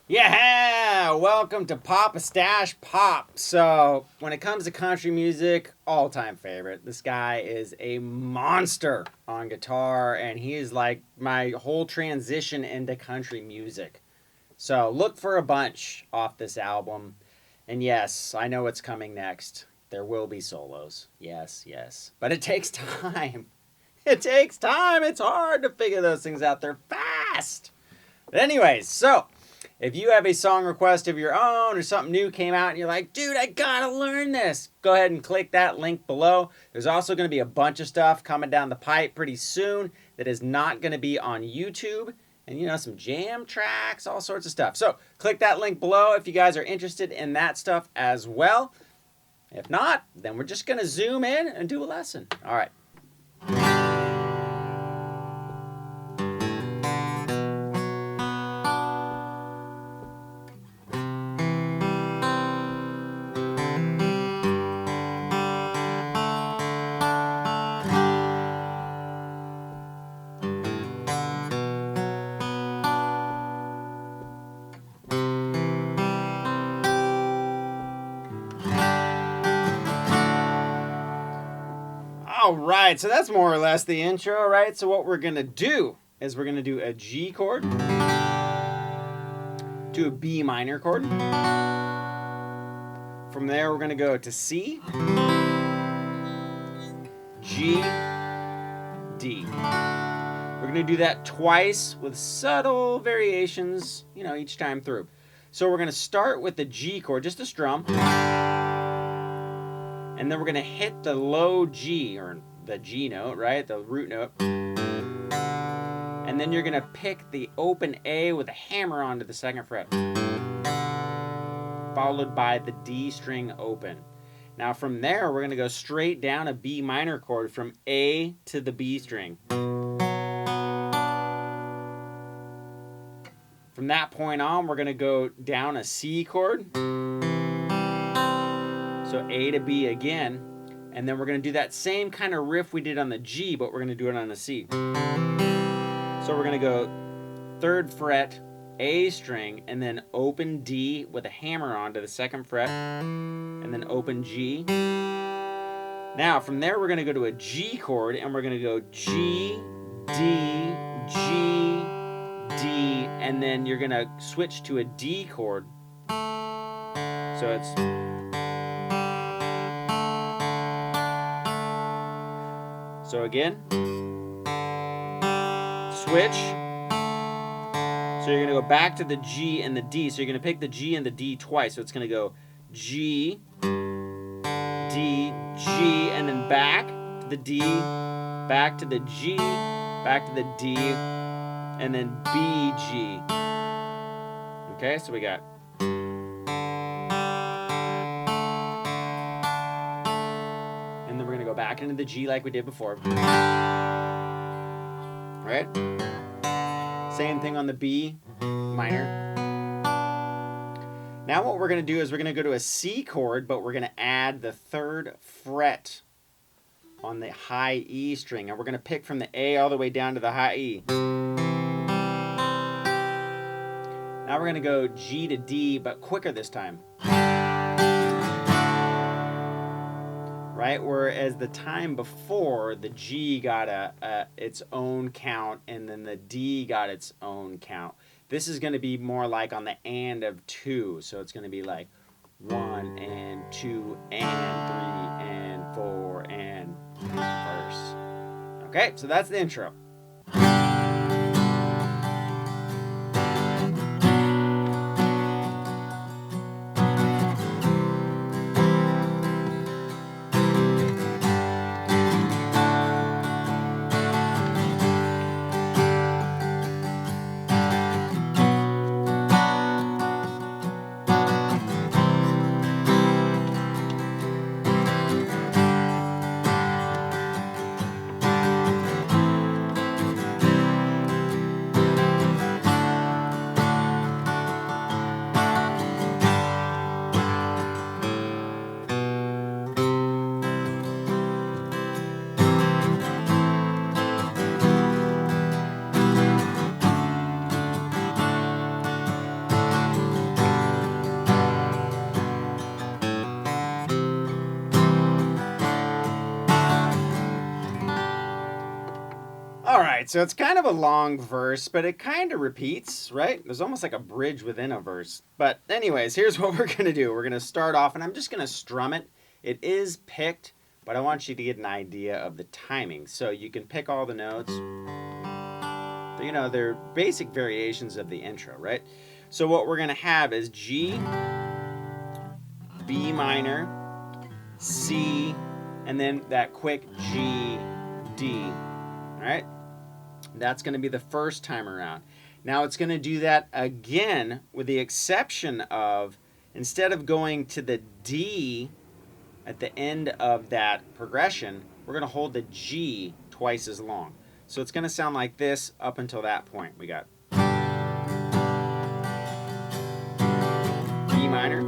Yeah, welcome to PapastachePop. So, when it comes to country music, all-time favorite. This guy is a monster on guitar, and he is like my whole transition into country music. So, look for a bunch off this album. And yes, I know what's coming next. There will be solos. Yes, yes. But it takes time. It takes time. It's hard to figure those things out. They're fast. But anyways, so if you have a song request of your own or something new came out and you're like, dude, I gotta learn this, go ahead and click that link below. There's also going to be a bunch of stuff coming down the pipe pretty soon that is not going to be on YouTube. And, some jam tracks, all sorts of stuff. So click that link below if you guys are interested in that stuff as well. If not, then we're just going to zoom in and do a lesson. All right. All right, so that's more or less the intro, right? So what we're going to do is we're going to do a G chord, to a B minor chord. From there, we're going to go to C, G, D. We're going to do that twice with subtle variations, each time through. So we're going to start with the G chord, just a strum. And then we're going to hit the low G, or the G note, right? The root note. And then you're going to pick the open A with a hammer onto the second fret, followed by the D string open. Now from there, we're going to go straight down a B minor chord from A to the B string. From that point on, we're going to go down a C chord. So A to B again, and then we're going to do that same kind of riff we did on the G, but we're going to do it on the C. So we're going to go 3rd fret, A string, and then open D with a hammer onto the 2nd fret, and then open G. Now from there we're going to go to a G chord, and we're going to go G, D, G, D, and then you're going to switch to a D chord. So it's... So again, switch. So you're going to go back to the G and the D. So you're going to pick the G and the D twice. So it's going to go G, D, G, and then back to the D, back to the G, back to the D, and then B, G. Okay, so we got... And then we're going to go back into the G like we did before. Right? Same thing on the B minor. Now what we're going to do is we're going to go to a C chord, but we're going to add the 3rd fret on the high E string. And we're going to pick from the A all the way down to the high E. Now we're going to go G to D, but quicker this time. Right? Whereas the time before, the G got its own count, and then the D got its own count. This is going to be more like on the and of 2. So it's going to be like 1 and 2 and 3 and 4 and verse. Okay, so that's the intro. right, so it's kind of a long verse, but it kind of repeats, right? There's almost like a bridge within a verse. But anyways, here's what we're going to do. We're going to start off, and I'm just going to strum it. It is picked, but I want you to get an idea of the timing. So you can pick all the notes. You know, they're basic variations of the intro, right? So what we're going to have is G, B minor, C, and then that quick G, D, all right? That's going to be the first time around. Now it's going to do that again with the exception of, instead of going to the D at the end of that progression, we're going to hold the G twice as long. So it's going to sound like this up until that point. We got B minor,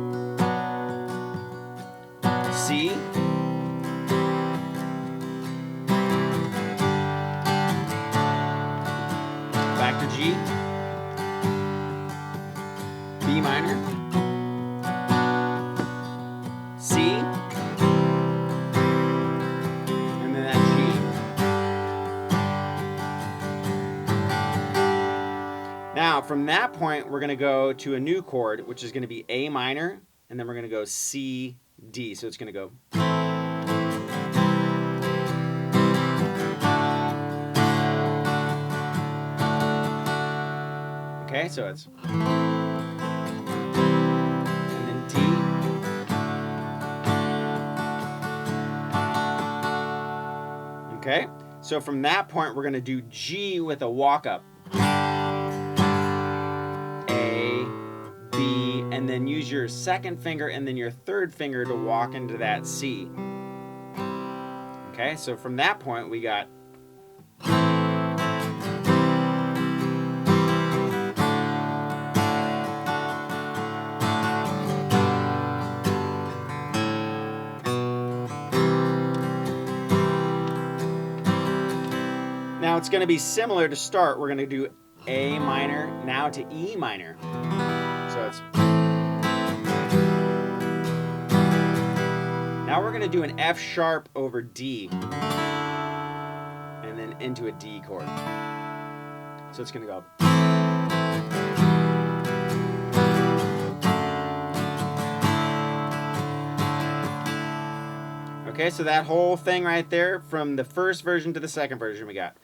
C, back to G, B minor, C, and then that G. Now, from that point, we're going to go to a new chord, which is going to be A minor, and then we're going to go C, D. So it's going to go. Okay, so it's. And then D. Okay, so from that point, we're going to do G with a walk up. And then use your second finger and then your third finger to walk into that C. Okay, so from that point we got. Now it's going to be similar to start. We're going to do A minor now to E minor. So it's. Now we're going to do an F sharp over D, and then into a D chord. So it's going to go. Okay, so that whole thing right there, from the first version to the second version, we got.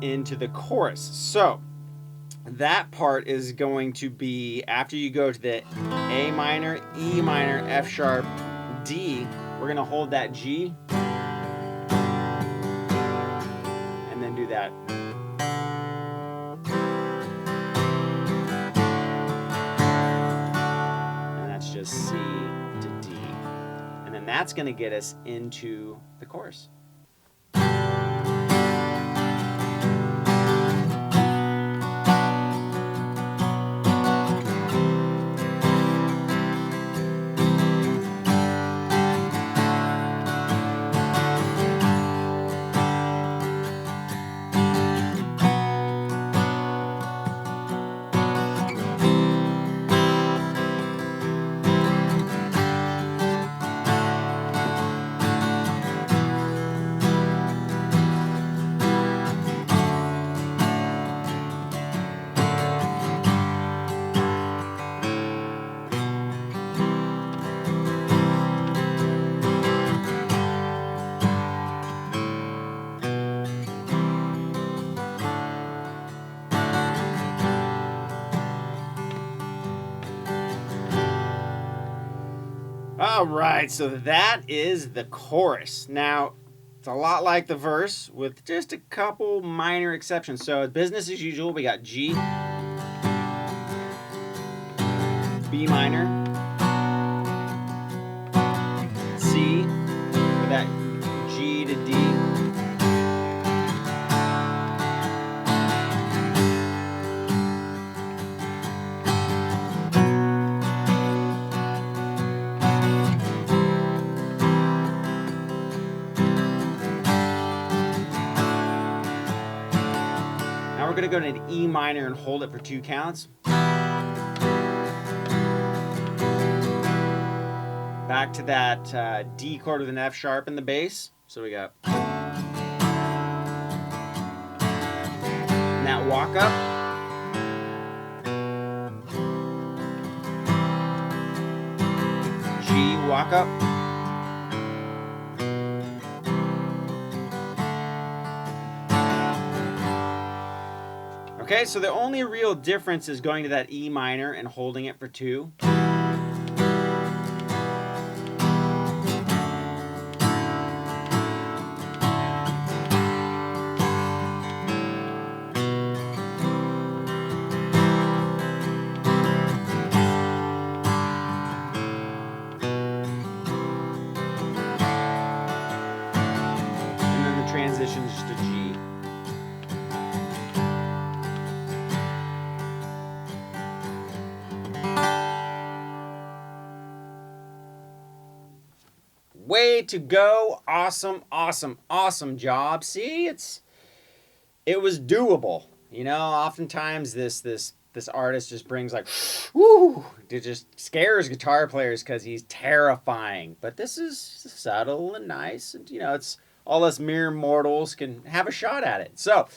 Into the chorus. So that part is going to be after you go to the A minor, E minor, F sharp, D, we're going to hold that G and then do that. And that's just C to D. And then that's going to get us into the chorus. All right, so that is the chorus. Now, it's a lot like the verse with just a couple minor exceptions. So business as usual, we got G, B minor, C, with that G to D, go to an E minor and hold it for 2 counts. Back to that D chord with an F sharp in the bass. So we got and that walk up. G walk up. Okay, so the only real difference is going to that E minor and holding it for 2. And then the transition is just a G. Way to go. Awesome, awesome, awesome job. See, it was doable. You know, oftentimes this artist just brings like, whoo, it just scares guitar players because he's terrifying. But this is subtle and nice, and you know, it's all us mere mortals can have a shot at it. So,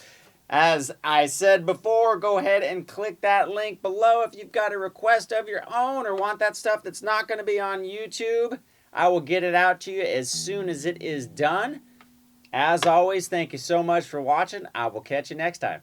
as I said before, go ahead and click that link below if you've got a request of your own or want that stuff that's not going to be on YouTube. I will get it out to you as soon as it is done. As always, thank you so much for watching. I will catch you next time.